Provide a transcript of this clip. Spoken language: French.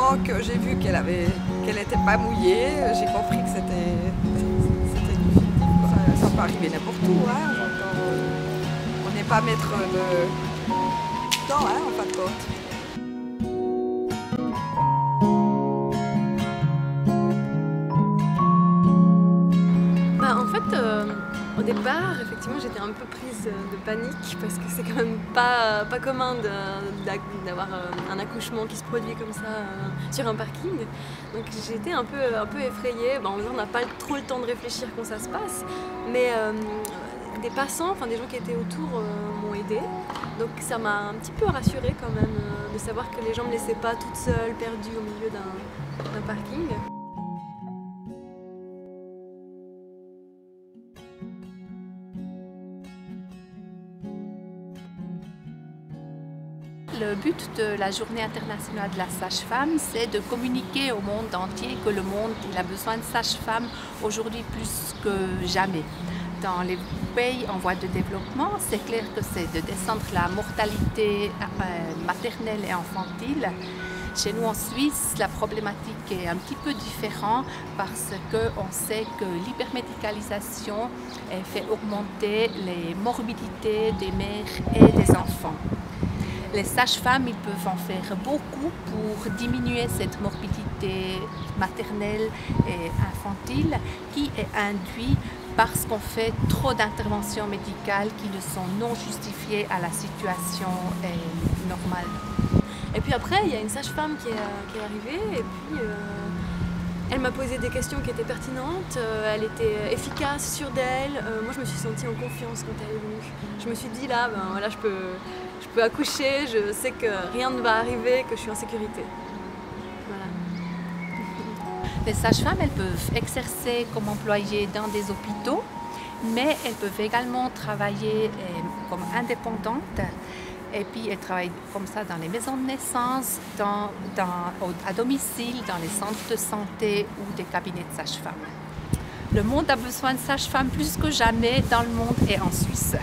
maintenant que j'ai vu qu'elle n'était pas mouillée, j'ai compris que c'était du fictif. Ça peut arriver n'importe où, hein. On n'est pas maître de temps, hein, en fin de compte. En fait, au départ, effectivement, j'étais un peu prise de panique parce que c'est quand même pas commun d'avoir un accouchement qui se produit comme ça sur un parking. Donc j'étais un peu effrayée. En me disant, on n'a pas trop le temps de réfléchir quand ça se passe. Mais des passants, enfin des gens qui étaient autour m'ont aidée. Donc ça m'a un petit peu rassurée quand même de savoir que les gens ne me laissaient pas toute seule, perdue au milieu d'un parking. Le but de la Journée internationale de la sage-femme, c'est de communiquer au monde entier que le monde a besoin de sages-femmes aujourd'hui plus que jamais. Dans les pays en voie de développement, c'est clair que c'est de descendre la mortalité maternelle et infantile. Chez nous en Suisse, la problématique est un petit peu différente parce qu'on sait que l'hypermédicalisation fait augmenter les morbidités des mères et des enfants. Les sages-femmes, ils peuvent en faire beaucoup pour diminuer cette morbidité maternelle et infantile qui est induite parce qu'on fait trop d'interventions médicales qui ne sont non justifiées à la situation normale. Et puis après, il y a une sage-femme qui est arrivée et puis elle m'a posé des questions qui étaient pertinentes, elle était efficace, sûre d'elle. Moi, je me suis sentie en confiance quand elle est venue. Je me suis dit là, voilà, je peux accoucher, je sais que rien ne va arriver, que je suis en sécurité. Voilà. Les sages-femmes, elles peuvent exercer comme employées dans des hôpitaux, mais elles peuvent également travailler comme indépendantes. Et puis elles travaillent comme ça dans les maisons de naissance, à domicile, dans les centres de santé ou des cabinets de sages-femmes. Le monde a besoin de sages-femmes plus que jamais dans le monde et en Suisse.